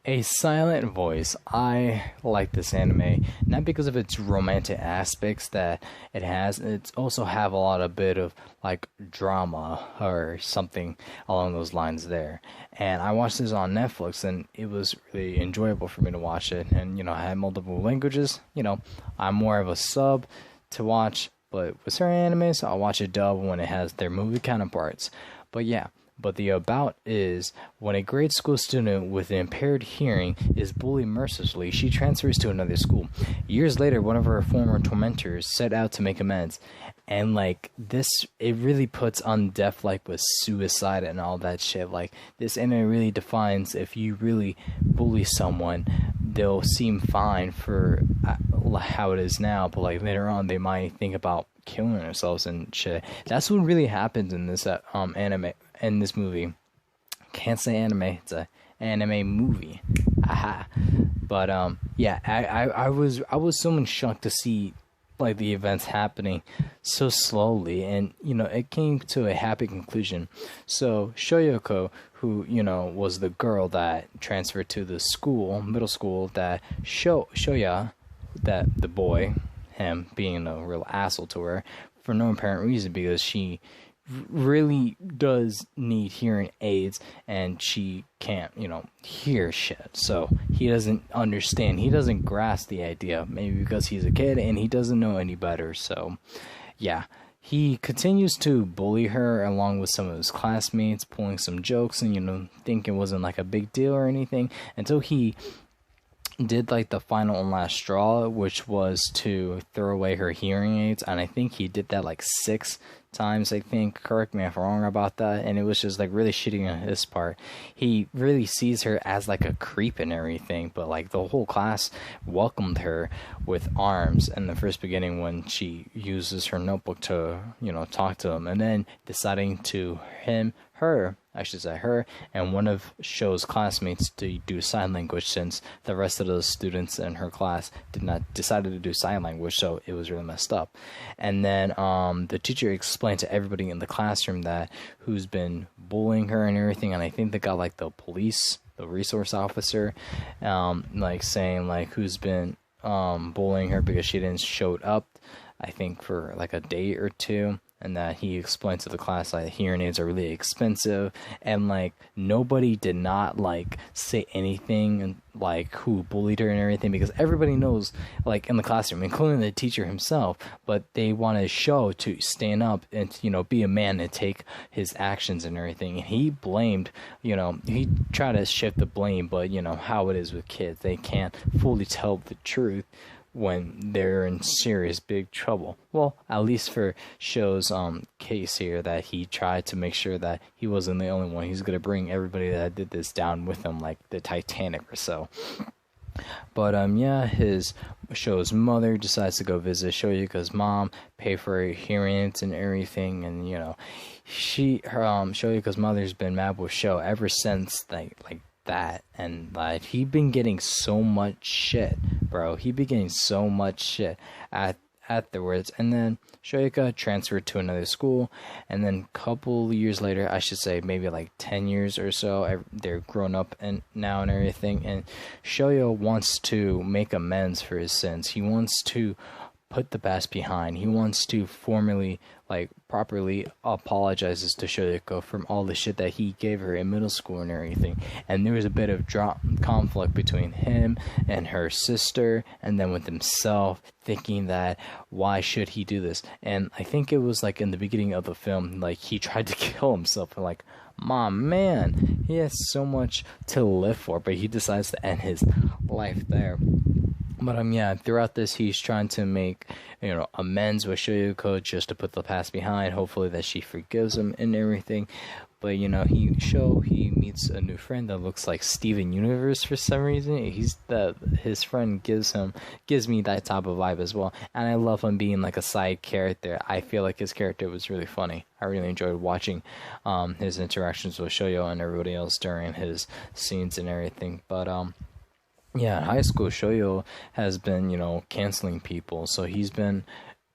A Silent Voice. I like this anime not because of its romantic aspects that it has. It's also have a lot of bit of like drama or something along those lines there. And I watched this on Netflix and it was really enjoyable for me to watch it. And I had multiple languages. I'm more of a sub to watch, but with certain animes, I'll watch a dub when it has their movie counterparts. But yeah. But the about is when a grade school student with impaired hearing is bullied mercilessly, she transfers to another school. Years later, one of her former tormentors set out to make amends. And like this, it really puts on death like with suicide and all that shit. Like this anime really defines if you really bully someone, they'll seem fine for how it is now, but like later on they might think about killing themselves and shit. That's what really happens in this anime. In this movie, can't say anime, it's a anime movie. Aha. But yeah, I was so shocked to see like the events happening so slowly, and it came to a happy conclusion. So Shoyoko, who was the girl that transferred to the middle school, that Shoya, that the boy, him being a real asshole to her for no apparent reason, because she really does need hearing aids and she can't hear shit, so he doesn't understand, he doesn't grasp the idea, maybe because he's a kid and he doesn't know any better. So yeah, he continues to bully her along with some of his classmates, pulling some jokes and thinking it wasn't like a big deal or anything, until he did like the final and last straw, which was to throw away her hearing aids. And I think he did that like 6 times, I think, correct me if I'm wrong about that, and it was just like really shitty on his part. He really sees her as like a creep and everything, but like the whole class welcomed her with arms in the first beginning when she uses her notebook to talk to him, and then deciding to her and one of Sho's classmates to do sign language, since the rest of the students in her class decided to do sign language, so it was really messed up. And then the teacher explained to everybody in the classroom that who's been bullying her and everything, and I think they got like the police, the resource officer, like saying like who's been bullying her because she didn't show up, I think for like a day or two. And that he explained to the class like hearing aids are really expensive, and like nobody did not like say anything and like who bullied her and everything, because everybody knows like in the classroom, including the teacher himself, but they wanted Sho to stand up and be a man and take his actions and everything. And he blamed, he tried to shift the blame, but how it is with kids, they can't fully tell the truth when they're in serious big trouble. Well, at least for Sho's case here, that he tried to make sure that he wasn't the only one. He's gonna bring everybody that did this down with him, like the Titanic or so. But yeah, Sho's mother decides to go visit Shoyuka's mom, pay for her hearing aids and everything, and Shoyuka's mother's been mad with Sho ever since like that, and like he been getting so much shit, bro. He been getting so much shit afterwards. And then Shoyuka transferred to another school, and then a couple years later, I should say maybe like 10 years or so, they're grown up and now and everything, and Shoyo wants to make amends for his sins. He wants to put the past behind. He wants to formally, like, properly apologizes to Shoyuko from all the shit that he gave her in middle school and everything. And there was a bit of conflict between him and her sister, and then with himself, thinking that why should he do this? And I think it was like in the beginning of the film, like he tried to kill himself, and like, man, he has so much to live for, but he decides to end his life there. But yeah, throughout this, he's trying to make, amends with Shoyuko just to put the past behind, hopefully that she forgives him and everything. But he meets a new friend that looks like Steven Universe for some reason. His friend gives me that type of vibe as well, and I love him being like a side character. I feel like his character was really funny. I really enjoyed watching his interactions with Shoyo and everybody else during his scenes and everything. But yeah, in high school, Shoyo has been, canceling people. So he's been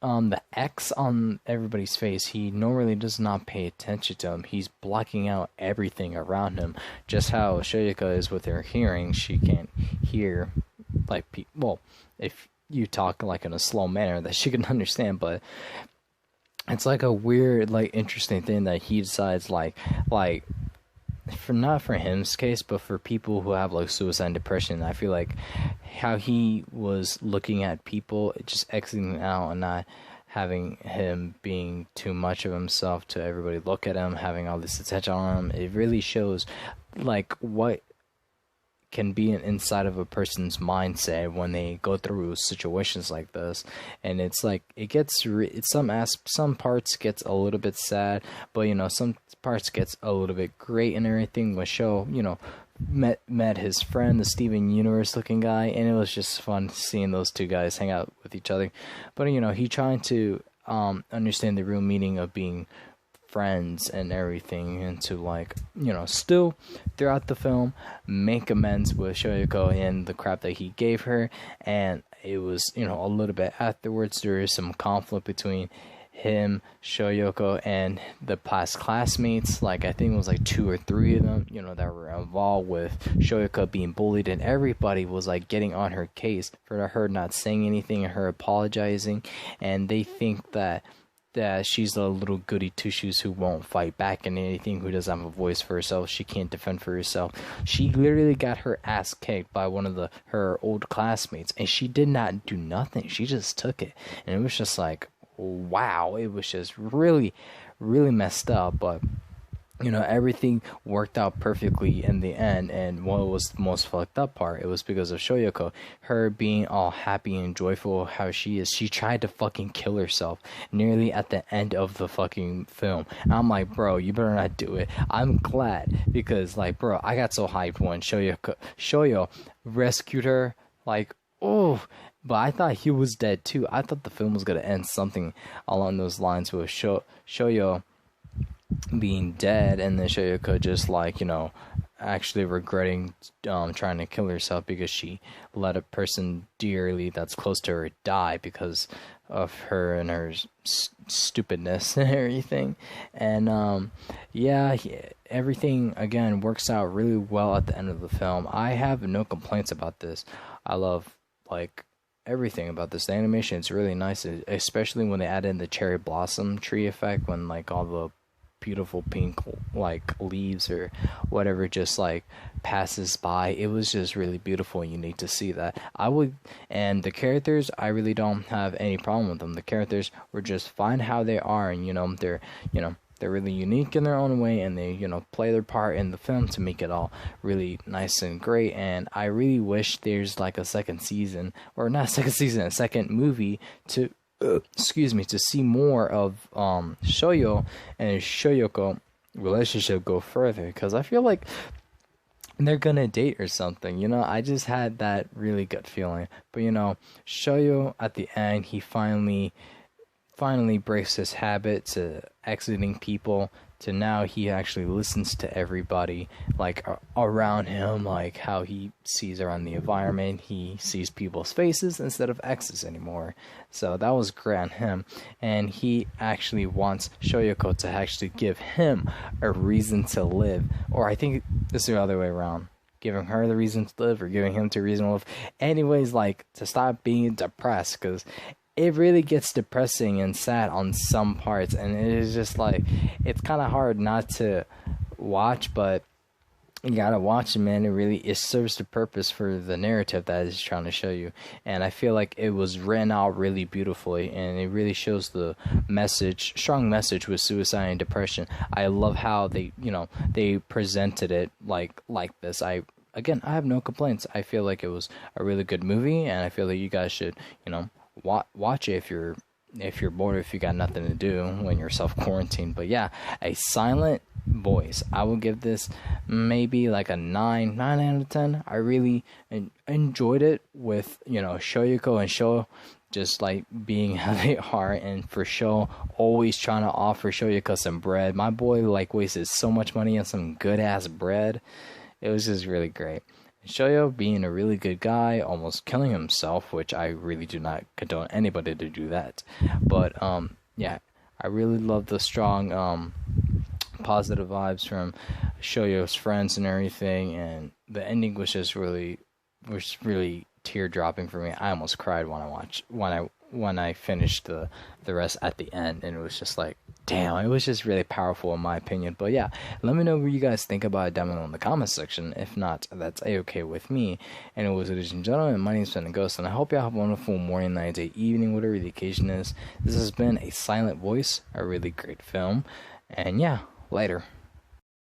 the X on everybody's face, he normally does not pay attention to him. He's blocking out everything around him. Just how Shoyuka is with her hearing, she can't hear, like, well, if you talk like in a slow manner that she can understand, but it's like a weird, like, interesting thing that he decides, like, for not for him's case, but for people who have like suicide and depression, I feel like how he was looking at people, just exiting out and not having him being too much of himself to everybody look at him, having all this attention on him, it really shows like what can be inside of a person's mindset when they go through situations like this. And it's like it gets some parts gets a little bit sad, but you know, some parts gets a little bit great and everything. With Show, you know, met his friend, the Steven Universe looking guy, and it was just fun seeing those two guys hang out with each other. But you know, he trying to understand the real meaning of being friends and everything, and to, like, you know, still throughout the film make amends with Shoyuko and the crap that he gave her. And it was, you know, a little bit afterwards there is some conflict between him, Shoyuko, and the past classmates. Like, I think it was like 2 or 3 of them, you know, that were involved with Shoyuko being bullied, and everybody was like getting on her case for her not saying anything and her apologizing. And they think that she's a little goody two-shoes who won't fight back and anything, who doesn't have a voice for herself, she can't defend for herself. She literally got her ass kicked by one of her old classmates, and she did not do nothing. She just took it, and it was just like, wow, it was just really, really messed up. But you know, everything worked out perfectly in the end. And what was the most fucked up part, it was because of Shoyuko, her being all happy and joyful how she is. She tried to fucking kill herself nearly at the end of the fucking film. And I'm like, bro, you better not do it. I'm glad, because like, bro, I got so hyped when Shoyo rescued her, like, oh. But I thought he was dead too. I thought the film was gonna end something along those lines with Shoyo being dead, and then Shoyuko just, like, you know, actually regretting trying to kill herself because she let a person dearly that's close to her die because of her and her stupidness and everything. And yeah, everything again works out really well at the end of the film. I have no complaints about this. I love, like, everything about this. The animation is really nice, especially when they add in the cherry blossom tree effect, when like all the beautiful pink, like, leaves or whatever just like passes by. It was just really beautiful, and you need to see that. And the characters, I really don't have any problem with them. The characters were just fine how they are, and you know, they're really unique in their own way, and they, you know, play their part in the film to make it all really nice and great. And I really wish there's like a second season, or not a second season, a second movie to to see more of Shoyo and Shoyuko relationship go further, because I feel like they're gonna date or something, you know. I just had that really good feeling. But you know, Shoyo at the end, he finally breaks his habit to exiting people, to now he actually listens to everybody, like, around him, like how he sees around the environment. He sees people's faces instead of X's anymore. So that was great on him. And he actually wants Shoyuko to actually give him a reason to live. Or I think it's the other way around. Giving her the reason to live, or giving him the reason to live. Anyways, like, to stop being depressed, because it really gets depressing and sad on some parts, and it is just like, it's kind of hard not to watch, but you gotta watch it, man. It serves the purpose for the narrative that it's trying to show you. And I feel like it was written out really beautifully, and it really shows the strong message with suicide and depression. I love how they presented it like this. I have no complaints. I feel like it was a really good movie, and I feel like you guys should, watch it if you're bored, if you got nothing to do when you're self-quarantined. But yeah, a Slient Voice. I will give this maybe like a 9 out of 10. I really enjoyed it with, Shoyuko and Sho just like being how they are, and for Sho always trying to offer Shoyuko some bread. My boy like wasted so much money on some good ass bread. It was just really great. Shoyo being a really good guy, almost killing himself, which I really do not condone anybody to do that. But yeah, I really love the strong positive vibes from Shoyo's friends and everything, and the ending was really tear dropping for me. I almost cried when I finished the rest at the end, and it was just like, damn, it was just really powerful in my opinion. But yeah, let me know what you guys think about it down below in the comment section. If not, that's a-okay with me. And it was, ladies and gentlemen, my name is Ben Ghost, and I hope you have a wonderful morning, night, day, evening, whatever the occasion is. This has been a Slient Voice, a really great film, and yeah, later.